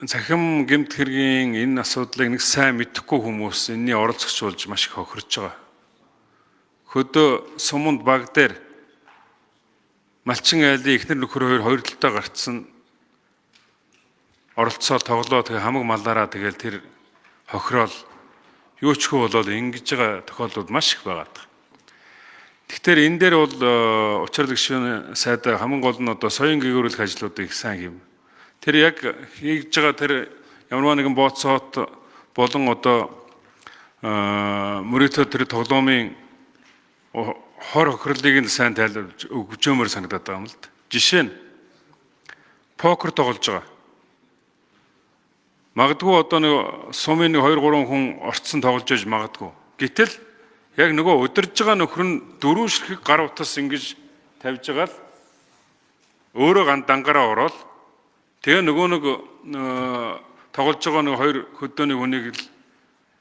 Захим гэмт хэргийн энэ асуудлыг нэг сайн мэдэхгүй хүмүүс энэний оролцогч болж маш их хохирч байгаа. Хөдөө суманд баг дээр малчин айлын эхнэр нөхөр хоёр талдаа гарцсан оролцоод тоглоо тэгээ хамаг малаараа тэгэл тэр хохирол юу ч хөө болоод ингэж байгаа тохиолдол маш их байгаа. Тэгэхээр энэ дээр бол учрал гишүүн сайд хамгийн гол нь одоо соён гээгүүрэлэх ажлуудыг их сайн хийв. Тэр яг хийж байгаа тэр ямар нэгэн бооцоот болон одоо мөрөөдөө тэр тоглоомын хор хохирлыг нь сайн тайлбарж өгчөмөр санагдаад байгаа юм л да. Жишээ нь покер тоглож байгаа. Магадгүй одоо нэг сумын 2-3 хүн орцсон тоглож байж магадгүй. Гэтэл яг нөгөө удирж байгаа нөхөр нь 4 ширхэг гар утас ингэж тавьж байгаа л өөрөө дангаараа ороод тэгээ нөгөө нэг тоглож байгаа нэг хоёр хөдөөний хүнийг л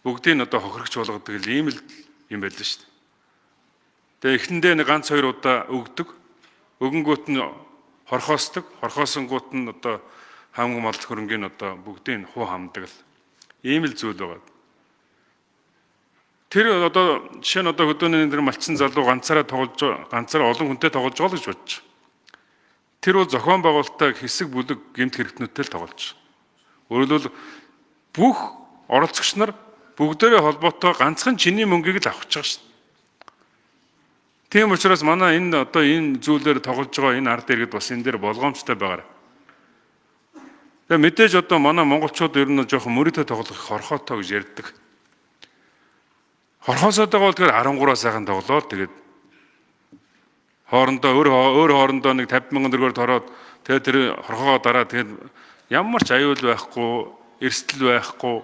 бүгдийг одоо хохирогч болгодог л ийм л юм байлаа шүү дээ. Тэгээ эхэндээ нэг ганц хоёр удаа өгдөг. Өгөнгүүт нь хорхоосдог. Хорхоосонгууд нь одоо хамаг мал хөрөнгөний одоо бүгдийг хуу хамдаг л ийм л зүйл байгаа. Тэр одоо жишээ нь одоо хөдөөний тэр малчин залуу ганцаараа олон хүнтэй тоглож байгаа л гэж бодож. Тэр бол зохион байгуулалтаа хэсэг бүлэг гэмт хэрэгтнүүдтэй л тоглож. Өөрөлдвөл бүх оролцогч нар бүгдээрээ холбоотой ганцхан чиний мөнгийг л авах гэж байгаа шүү дээ. Тийм учраас манай энэ одоо энэ зүйлээр тоглож байгаа энэ ард иргэд бас энэ дээр болгоомжтой байгаарай. Тэгээ мэдээж одоо манай монголчууд ер нь жоохон мөрөдөө тоглох хорхоотой гэж ярьдаг. Хорхоосоотойгоо тэгэхээр 13-аас сайхан тоглоод тэгээд хоорондоо өөр хоорондоо нэг 50,000 төгрөгөөр тороод тэгээд тэр хорхоогоо дараа тэгээд ямар ч аюул байхгүй, эрсдэл байхгүй,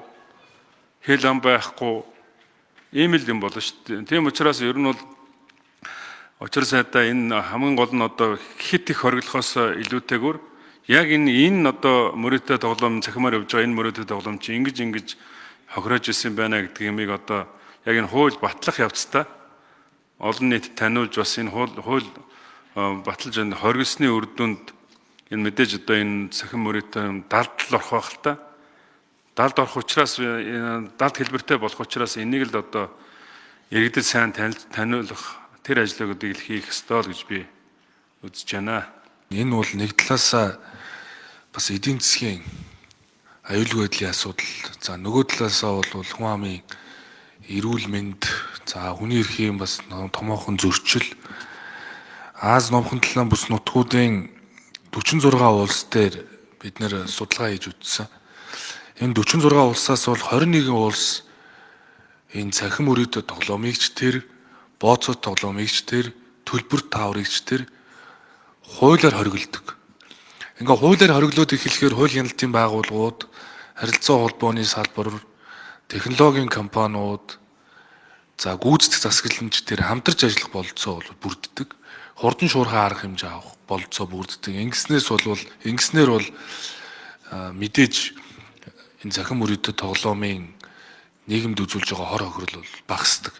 хэл ам байхгүй ийм л юм болно шүү дээ. Тийм учраас ер нь бол учир сайдаа энэ хамгийн гол нь одоо хит их хориглохоос илүүтэйгээр яг энэ одоо мөрөөдөө тоглоом цахимаар явж байгаа энэ мөрөөдөө тоглоом чи ингэж хохирож исэн байна гэдэг юмыг одоо яг энэ хууль батлах явцдаа олон нийт таниулж бас энэ хууль баталж энэ хоригсны үр дүнд энэ мэдээж одоо энэ цахим мөрөөдөө далд орох байх л та. Далд орох учраас далд хэлбэртэй болох учраас энийг л одоо иргэдэд сайн таниулах тэр ажлыг хийх ёстой л гэж би үзэж байна. Энэ бол нэг талаасаа бас эдийн засгийн аюулгүй байдлын асуудал. За нөгөө талаасаа бол хүн амын эрүүл мэнд, за хүний эрхийн бас томоохон зөрчил. Аз номхон талаан бүс нутгуудын 46 улс дээр бид нэр судалгаа хийж үзсэн. Энэ 46 улсаас бол 21 улс энэ цахим мөрөөдөө тоглоомыг ч тэр, бооцоо тоглоомыг ч тэр, төлбөр тааврыг ч тэр хуулиар хориглодог. Ингээ хуулиар хориглоод эхлэхээр хууль хяналтын байгууллагууд, харилцаа холбооны салбар, технологийн компаниуд, за гүйцэтгэх засаглалч тэр хамтарч ажиллах бололцоо бол бүрддэг. Хурдан шуурхай арга хэмжээ авах бололцоо бүрддэг. Ингэснээр бол мэдээж энэ захин мөрөөдөө тоглоомын нийгэмд үзүүлж байгаа хор хохирол бол багасдаг.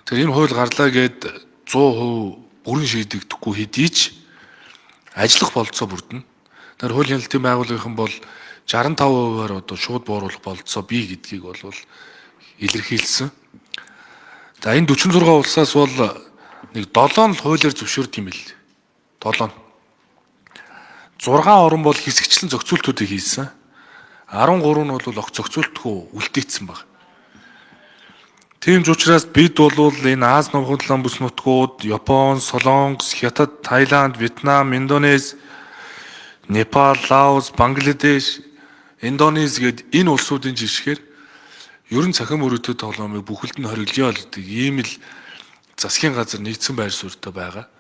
Тэгэхээр энэ хууль гарлаа гэд 100% бүрэн шийдэгдэхгүй хэдий ч ажиллах бололцоо бүрдэнэ. Тэр хууль хяналтын байгууллагын бол 65%-аар одоо шууд бууруулах бололцоо бий гэдгийг бол илэрхийлсэн. За энэ 46 улсаас бол нэг 7 л хуулиар зөвшөөрд юм бэл. 7. 6 орн бол хэсэгчлэн зохицуултуудыг хийсэн. 13 нь бол огт зохицуултгүй үлдээсэн баг. Тийм ч учраас бид бол энэ Аз номхон талаан бүс нутгууд, Япон, Солонгос, Хятад, Таиланд, Вьетнам, Индонез, Непал, Лаос, Бангладеш, Индонез гээд энэ улсуудын жишгээр ер нь цахим мөрөөдөө тоглоомыг бүхэлд нь хориглоё л гэдэг ийм л засгийн газар нэгдсэн байр суурьтай байгаа.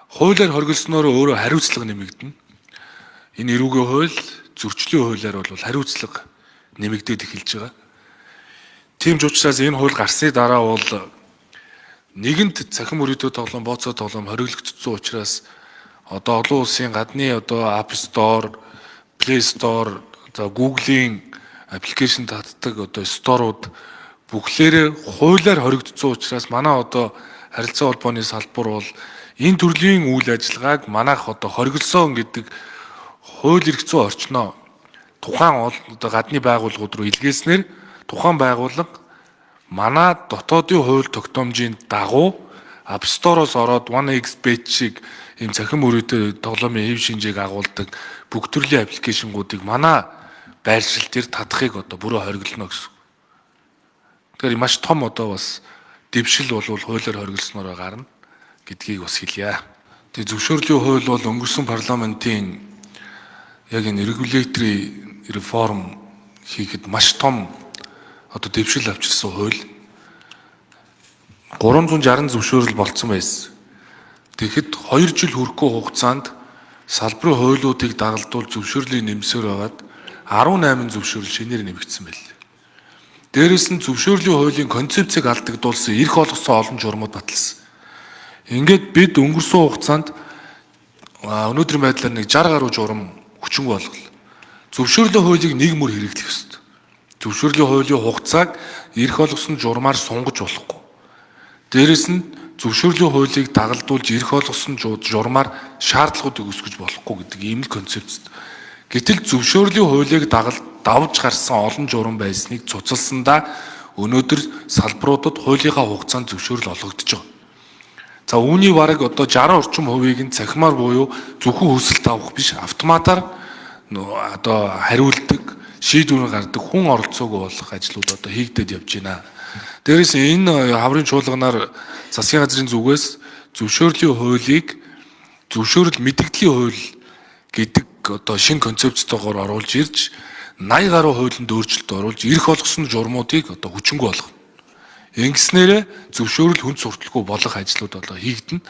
Хуулиар хориглосноор өөрөө хариуцлага нэмэгдэнэ. Энэ эрүүгийн хууль, зөрчлийн хуулиар бол хариуцлага нэмэгдээд эхэлж байгаа. Тийм ч учраас энэ хууль гарсны дараа бол нэгэнт цахим мөрөөдөө тоглоом, бооцоо тоглоом хориглогдсон учраас одоо олон улсын гадны одоо App Store, Play Store, за Google-ийн аппликейшн татдаг одоо сторууд бүхлээрээ хуулиар хоригдсон учраас манай одоо харилцаа холбооны салбар бол энэ төрлийн үйл ажиллагааг манайх одоо хориглосон гэдэг хууль эрх зүйн орчноо тухайн одоо гадны байгууллагууд руу илгээснээр тухайн байгууллага манай дотоодын хууль тогтоомжийн дагуу App Store-оос ороод 1xBet шиг ийм цахим мөрөөдөө тоглоомын хэв шинжээг агуулдаг бүх төрлийн аппликейшнгуудыг манай байршил дээр татахыг одоо бүрөө хориглоно гэсэн. Тэгэхээр маш том одоо бас дэвшил бол хуулиар хориглосноор гарна гэдгийг бас хэлье. Тэгээ зөвшөөрлийн хууль бол өнгөрсөн парламентын яг энэ регуляторын реформ хийхэд маш том одоо дэвшил авчирсан хууль. 360 зөвшөөрөл болцсон байсан. Тэгэхэд 2 жил хүрэхгүй хугацаанд салбарын хуулиудыг дагалдуул зөвшөөрлийн нэмсээр байгаад 18 зөвшөөрөл шинээр нэмэгдсэн байлээ. Дээрээс нь зөвшөөрлийн хуулийн концепцийг алдагдуулсан, эрх олгосон олон журмууд баталсан. Ингээд бид өнгөрсөн хугацаанд өнөөдрийн байдлаар нэг 60 гаруй журам хүчингүй болголоо. Зөвшөөрлийн хуулийг нэг мөр хэрэглэх ёстой. Зөвшөөрлийн хуулийн хугацааг эрх олгосон журмаар сунгаж болохгүй. Дээрээс нь зөвшөөрлийн хуулийг дагалдуулж эрх олгосон журмаар шаардлагуудыг өсгөж болохгүй гэдэг ийм л концепт. Гэтэл зөвшөөрлийн хуулийг давж гарсан олон журам байсныг цуцалсандаа өнөөдөр салбаруудад хуулийнхаа хугацаанд зөвшөөрөл олгогдож байгаа. За үүний бараг одоо 60 орчим хувийг нь цахимаар буюу зөвхөн хүсэлт авах биш автоматар одоо хариулдаг, шийдвэр гаргадаг хүн оролцоогүй болох ажлууд одоо хийгдэж явж байна. Дээрээс энэ хаврын чуулганаар засгийн газрын зүгээс зөвшөөрлийн хуулийг зөвшөөрөл мэдэгдлийн хууль гэдэг одоо шинэ концепцтойгоор оруулж ирж 80 гаруй хуулинд өөрчлөлт оруулж эрх олгосон журмуудыг одоо хүчингүй болгоно. Ингэснээрээ зөвшөөрөл хүнд сурталгүй болох ажлууд одоо хийгдэнэ.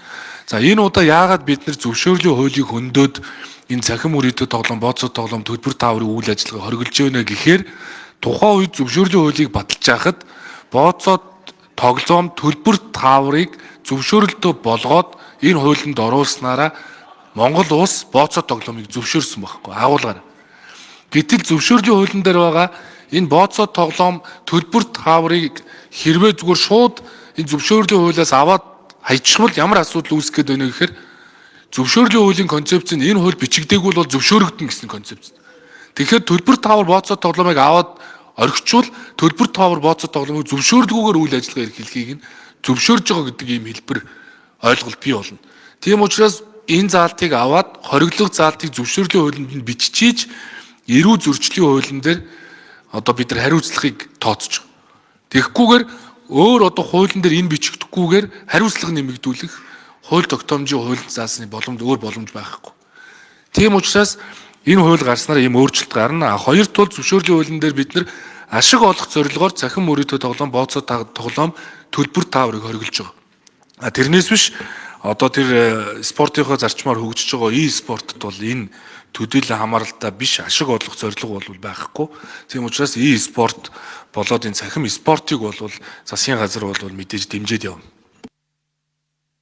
За энэ удаа яагаад бид нэр зөвшөөрлийн хуулийг хөндөд энэ цахим мөрөөдөө тоглоом, бооцоо тоглоом, төлбөр тааврын үйл ажиллагаа хориглож байна гэхээр тухайн үед зөвшөөрлийн хуулийг баталж байхад бооцоо тоглоом, төлбөр тааврыг зөвшөөрөлтөө болгоод энэ хуулинд оруулснараа Монгол улс бооцоо тоглоомыг зөвшөөрсөн байхгүй агуулгаар. Гэтэл зөвшөөрлийн хуулийн дээр байгаа энэ бооцоо тоглоом, төлбөр тааврыг хэрвээ зүгээр шууд энэ зөвшөөрлийн хуулиас аваад хайчихвал ямар асуудал үүсэх гээд байна гэхээр зөвшөөрлийн хуулийн концепц нь энэ хууль бичигдээгүй бол зөвшөөрөгдөн гэсэн концепц. Тэгэхээр төлбөр таавар бооцоо тоглоомыг аваад орхичвол төлбөр таавар бооцоо тоглоомыг зөвшөөрлгүйгээр үйл ажиллагаа эрхлэхийг нь зөвшөөрж байгаа гэдэг ийм хэлбэр ойлголт бий болно. Тийм учраас энэ заалтыг аваад хориглох заалтыг зөвшөөрлийн хуулинд нь биччихийж эрүү зөрчлийн хуулийн дээр одоо бид нар хариуцлагыг тооцож байгаа. Тэгэхгүйгээр өөр одоо хуулийн дээр энэ бичигдэхгүйгээр хариуцлага нэмэгдүүлэх хууль тогтоомжийн хууль заасны өөр боломж байхгүй. Тийм учраас энэ хууль гарснаар ийм өөрчлөлт гарна. Хоёр тул зөвшөөрлийн хуулийн дээр бид нар ашиг олох зорилгоор цахим мөрөөдөө тоглоом, бооцоо тоглоом, төлбөр тааврыг хориглож байгаа. Тэрнээс биш одоо тэр спортынхоо зарчмаар хөгжиж байгаа e-спортод бол энэ төдийлөн хамааралтай биш ашиг олох зорилго бол байхгүй. Тийм учраас e-спорт болоод энэ цахим спортыг бол засгийн газар бол мэдээж дэмжиж явна.